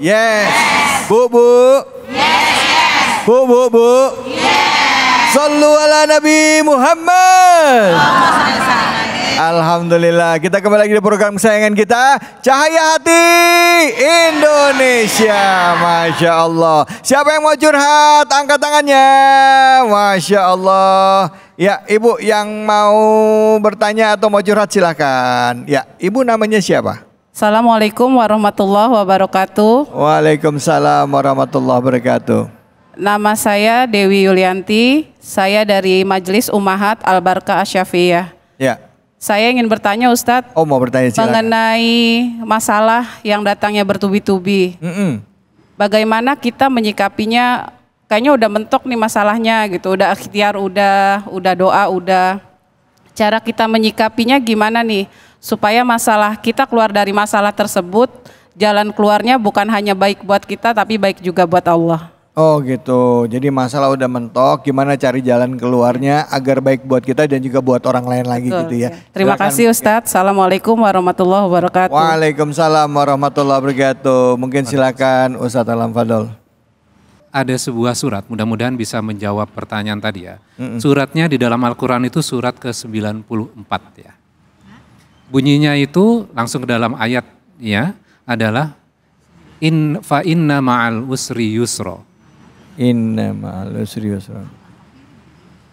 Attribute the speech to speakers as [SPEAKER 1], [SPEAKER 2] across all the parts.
[SPEAKER 1] Yes. Bu. Yes. Bu. Yes. Sallu ala Nabi Muhammad. Alhamdulillah, kita kembali lagi di program kesayangan kita, Cahaya Hati Indonesia. Masya Allah. Siapa yang mau curhat? Angkat tangannya. Masya Allah. Ya, Ibu yang mau bertanya atau mau curhat silakan. Ya, Ibu namanya siapa?
[SPEAKER 2] Assalamualaikum warahmatullahi wabarakatuh.
[SPEAKER 1] Waalaikumsalam warahmatullahi wabarakatuh.
[SPEAKER 2] Nama saya Dewi Yulianti. Saya dari Majelis Ummahat Al-Barkah Asy-Syafi'iyah.
[SPEAKER 1] Ya.
[SPEAKER 2] Saya ingin bertanya Ustadz,
[SPEAKER 1] mau bertanya silakan.
[SPEAKER 2] Mengenai masalah yang datangnya bertubi-tubi. Bagaimana kita menyikapinya? Kayaknya udah mentok nih masalahnya gitu, udah ikhtiar, udah doa, udah. Cara kita menyikapinya gimana nih? Supaya masalah kita keluar dari masalah tersebut, jalan keluarnya bukan hanya baik buat kita tapi baik juga buat Allah.
[SPEAKER 1] Oh gitu, jadi masalah udah mentok, gimana cari jalan keluarnya agar baik buat kita dan juga buat orang lain lagi. Betul, gitu ya.
[SPEAKER 2] Terima kasih Ustadz, Assalamualaikum warahmatullahi wabarakatuh.
[SPEAKER 1] Waalaikumsalam warahmatullahi wabarakatuh. Mungkin silakan Ustadz Alam Fadol.
[SPEAKER 3] Ada sebuah surat, mudah-mudahan bisa menjawab pertanyaan tadi ya. Suratnya di dalam Al-Quran itu surat ke-94 ya. Bunyinya itu langsung ke dalam ayat ya, adalah fa inna ma'al usri yusra.
[SPEAKER 1] Inna ma'al usri yusra.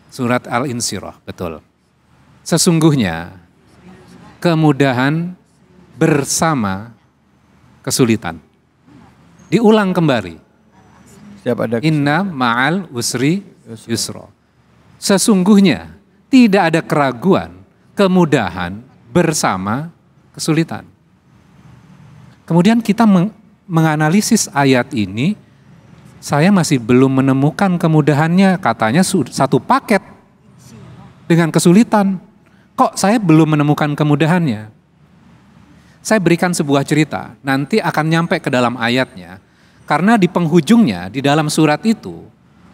[SPEAKER 3] Surat Al-Insyirah, betul. Sesungguhnya kemudahan bersama kesulitan. Diulang kembali. Inna ma'al usri yusra. Sesungguhnya tidak ada keraguan, kemudahan bersama kesulitan. Kemudian kita menganalisis ayat ini, saya masih belum menemukan kemudahannya, katanya satu paket dengan kesulitan. Kok saya belum menemukan kemudahannya? Saya berikan sebuah cerita, nanti akan nyampe ke dalam ayatnya. Karena di penghujungnya, di dalam surat itu,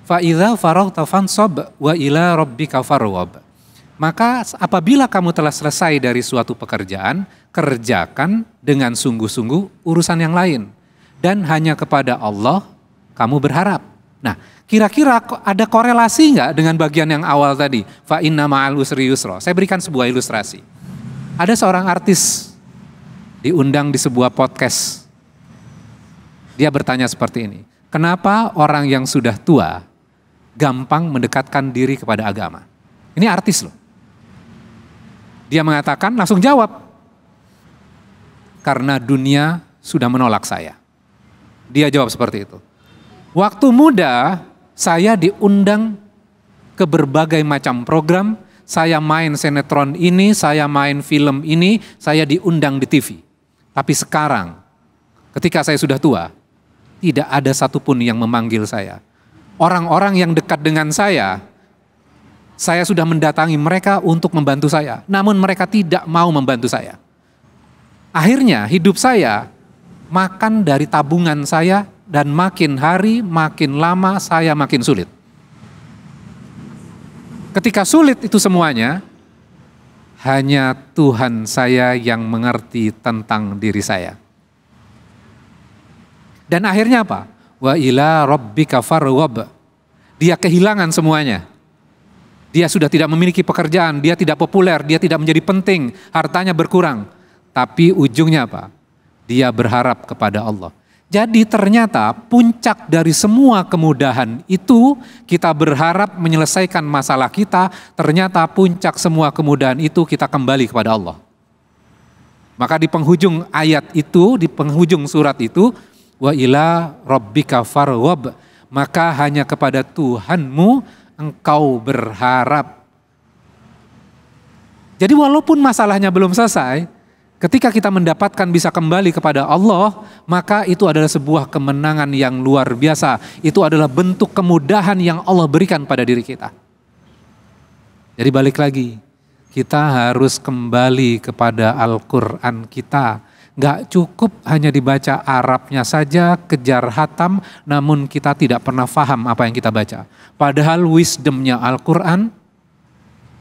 [SPEAKER 3] فَإِذَا فَرَغْتَ فَانْصَبْ وَإِلَى رَبِّكَ فَارْغَب. Maka apabila kamu telah selesai dari suatu pekerjaan, kerjakan dengan sungguh-sungguh urusan yang lain. Dan hanya kepada Allah kamu berharap. Nah, kira-kira ada korelasi nggak dengan bagian yang awal tadi? Fa inna ma'al usri yusra. Saya berikan sebuah ilustrasi. Ada seorang artis diundang di sebuah podcast. Dia bertanya seperti ini. Kenapa orang yang sudah tua gampang mendekatkan diri kepada agama? Ini artis loh. Dia mengatakan, langsung jawab. Karena dunia sudah menolak saya. Dia jawab seperti itu. Waktu muda, saya diundang ke berbagai macam program. Saya main sinetron ini, saya main film ini, saya diundang di TV. Tapi sekarang, ketika saya sudah tua, tidak ada satupun yang memanggil saya. Orang-orang yang dekat dengan saya sudah mendatangi mereka untuk membantu saya. Namun mereka tidak mau membantu saya. Akhirnya hidup saya makan dari tabungan saya dan makin hari makin lama saya makin sulit. Ketika sulit itu semuanya, hanya Tuhan saya yang mengerti tentang diri saya. Dan akhirnya apa? Wa ila rabbika farghab. Dia kehilangan semuanya. Dia sudah tidak memiliki pekerjaan, dia tidak populer, dia tidak menjadi penting, hartanya berkurang. Tapi ujungnya apa? Dia berharap kepada Allah. Jadi ternyata puncak dari semua kemudahan itu, kita berharap menyelesaikan masalah kita, ternyata puncak semua kemudahan itu kita kembali kepada Allah. Maka di penghujung ayat itu, di penghujung surat itu, wa ila rabbika farghab, maka hanya kepada Tuhanmu engkau berharap. Jadi walaupun masalahnya belum selesai, ketika kita mendapatkan bisa kembali kepada Allah, maka itu adalah sebuah kemenangan yang luar biasa. Itu adalah bentuk kemudahan yang Allah berikan pada diri kita. Jadi balik lagi, kita harus kembali kepada Al-Quran kita. Gak cukup hanya dibaca Arabnya saja, kejar hatam, namun kita tidak pernah paham apa yang kita baca. Padahal wisdomnya Al-Quran,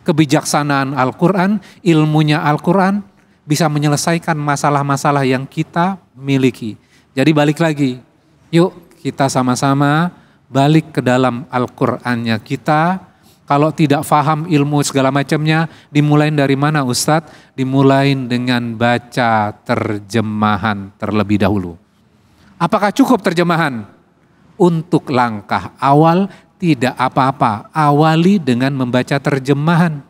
[SPEAKER 3] kebijaksanaan Al-Quran, ilmunya Al-Quran, bisa menyelesaikan masalah-masalah yang kita miliki. Jadi balik lagi, Yuk kita sama-sama balik ke dalam Al-Qur'annya kita. Kalau tidak paham ilmu segala macamnya, dimulai dari mana Ustadz? Dimulai dengan baca terjemahan terlebih dahulu. Apakah cukup terjemahan? Untuk langkah awal tidak apa-apa, awali dengan membaca terjemahan.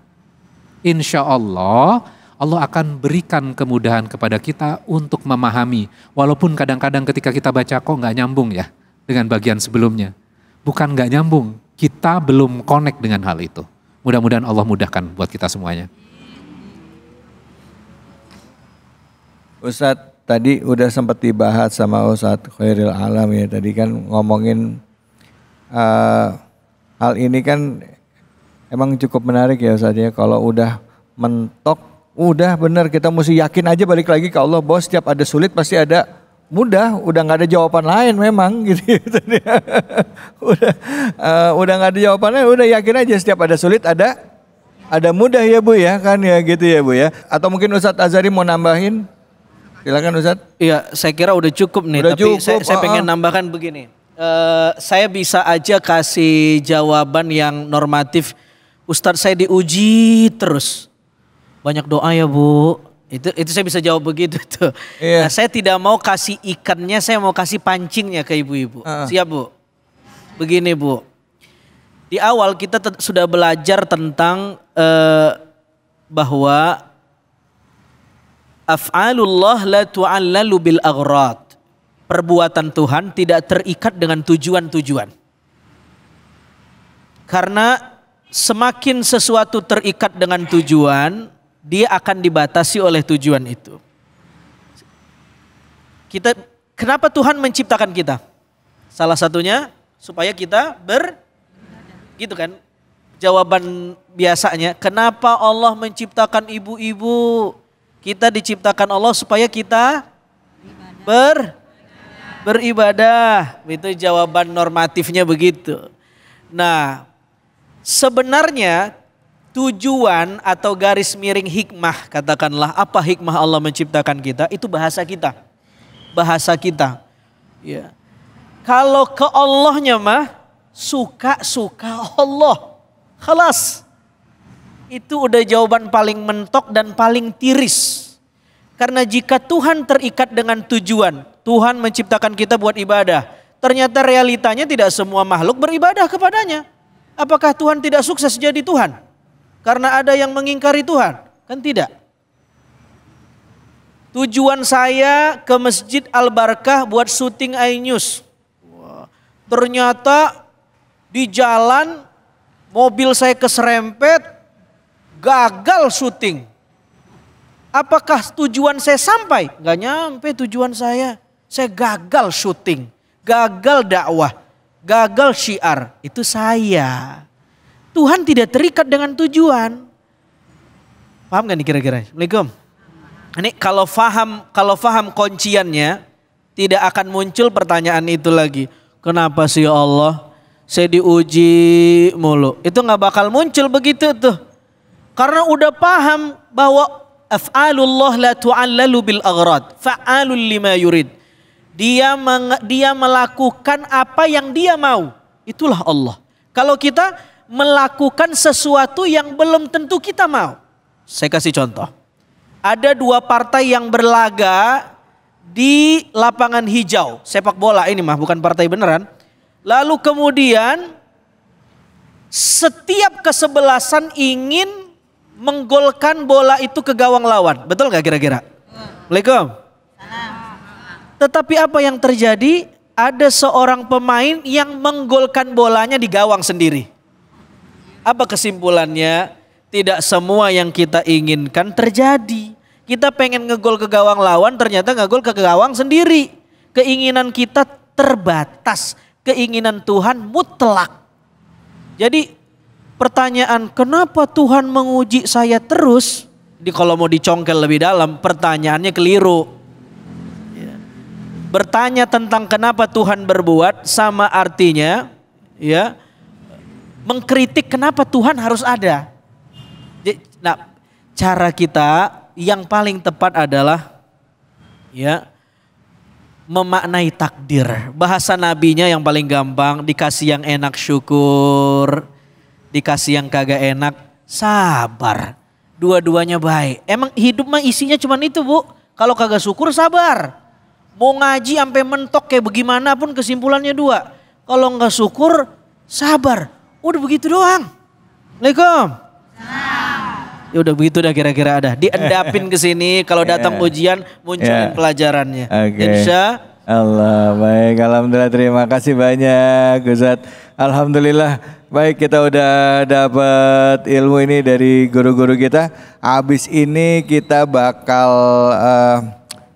[SPEAKER 3] Insya Allah, Allah akan berikan kemudahan kepada kita untuk memahami. Walaupun kadang-kadang ketika kita baca kok nggak nyambung ya dengan bagian sebelumnya. Bukan nggak nyambung, kita belum connect dengan hal itu. Mudah-mudahan Allah mudahkan buat kita semuanya.
[SPEAKER 1] Ustadz, tadi udah sempat dibahas sama Ustadz Khairil Alam ya. Tadi kan ngomongin hal ini kan emang cukup menarik ya Ustadz ya. Kalau udah mentok, udah bener kita mesti yakin aja balik lagi ke Allah. Bos, setiap ada sulit pasti ada mudah, udah nggak ada jawaban lain memang gitu. Udah nggak ada jawaban lain, udah yakin aja setiap ada sulit ada mudah ya Bu ya kan ya gitu ya Bu ya. Atau mungkin Ustadz Azhari mau nambahin? Silakan Ustadz.
[SPEAKER 4] Iya, saya kira udah cukup nih.
[SPEAKER 1] Udah
[SPEAKER 4] tapi
[SPEAKER 1] cukup,
[SPEAKER 4] saya pengen nambahkan begini. Saya bisa aja kasih jawaban yang normatif. Ustadz saya diuji terus. Banyak doa ya Bu. Itu saya bisa jawab begitu tuh.
[SPEAKER 1] Iya.
[SPEAKER 4] Nah, saya tidak mau kasih ikannya, saya mau kasih pancingnya ke ibu-ibu. Siap Bu? Begini Bu. Di awal kita sudah belajar tentang bahwa af'alullah la tu'allalu bil aghrad. Perbuatan Tuhan tidak terikat dengan tujuan-tujuan. Karena semakin sesuatu terikat dengan tujuan, dia akan dibatasi oleh tujuan itu. Kenapa Tuhan menciptakan kita? Salah satunya supaya kita gitu kan? Jawaban biasanya, kenapa Allah menciptakan ibu-ibu? Kita diciptakan Allah supaya kita beribadah. Itu jawaban normatifnya begitu. Nah, sebenarnya tujuan atau garis miring hikmah, katakanlah apa hikmah Allah menciptakan kita, itu bahasa kita. Bahasa kita. Ya. Kalau ke Allahnya mah suka-suka Allah. Khalas. Itu udah jawaban paling mentok dan paling tiris. Karena jika Tuhan terikat dengan tujuan, Tuhan menciptakan kita buat ibadah. Ternyata realitanya tidak semua makhluk beribadah kepadanya. Apakah Tuhan tidak sukses jadi Tuhan? Karena ada yang mengingkari Tuhan? Kan tidak. Tujuan saya ke Masjid Al-Barkah buat syuting iNews. Ternyata di jalan mobil saya keserempet, gagal syuting. Apakah tujuan saya sampai? Gak nyampe tujuan saya. Saya gagal syuting, gagal dakwah, gagal syiar. Itu saya. Tuhan tidak terikat dengan tujuan. Paham gak nih kira-kira? Assalamualaikum. Ini kalau faham kunciannya, tidak akan muncul pertanyaan itu lagi. Kenapa sih ya Allah? Saya diuji mulu. Itu gak bakal muncul begitu tuh. Karena udah paham bahwa af'alullah la tu'allalu bil aghrad. Fa'alul lima yurid. Dia melakukan apa yang dia mau. Itulah Allah. Kalau kita melakukan sesuatu yang belum tentu kita mau. Saya kasih contoh. Ada dua partai yang berlaga di lapangan hijau. Sepak bola ini mah bukan partai beneran. Lalu kemudian setiap kesebelasan ingin menggolkan bola itu ke gawang lawan. Betul gak kira-kira? Waalaikumsalam. Tetapi apa yang terjadi? Ada seorang pemain yang menggolkan bolanya di gawang sendiri. Apa kesimpulannya? Tidak semua yang kita inginkan terjadi. Kita pengen ngegol ke gawang lawan, ternyata ngegol ke gawang sendiri. Keinginan kita terbatas, keinginan Tuhan mutlak. Jadi pertanyaan kenapa Tuhan menguji saya terus? Kalau mau dicongkel lebih dalam, pertanyaannya keliru. Bertanya tentang kenapa Tuhan berbuat sama artinya ya mengkritik kenapa Tuhan harus ada. Nah, cara kita yang paling tepat adalah ya memaknai takdir. Bahasa nabinya yang paling gampang, dikasih yang enak syukur, dikasih yang kagak enak sabar. Dua-duanya baik. Emang hidup mah isinya cuman itu, Bu. Kalau kagak syukur sabar. Mau ngaji sampai mentok kayak bagaimanapun kesimpulannya dua. Kalau nggak syukur sabar. Udah begitu doang. Assalamualaikum. Ya udah begitu dah kira-kira ada. Diendapin ke sini kalau datang ujian munculin pelajarannya. Insya
[SPEAKER 1] Allah. Baik, alhamdulillah, terima kasih banyak Ustaz. Alhamdulillah. Baik, kita udah dapat ilmu ini dari guru-guru kita. Habis ini kita bakal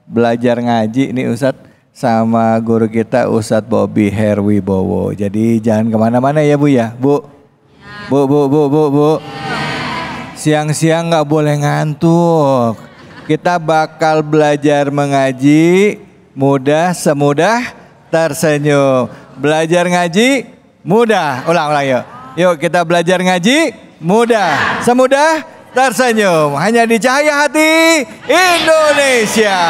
[SPEAKER 1] belajar ngaji nih Ustaz sama guru kita Ustadz Bobby Herwibowo. Jadi jangan kemana-mana ya Bu ya. Bu. Siang-siang nggak boleh ngantuk. Kita bakal belajar mengaji mudah semudah tersenyum. Belajar ngaji mudah. Ulang yuk. Yuk kita belajar ngaji mudah semudah tersenyum. Hanya di Cahaya Hati Indonesia.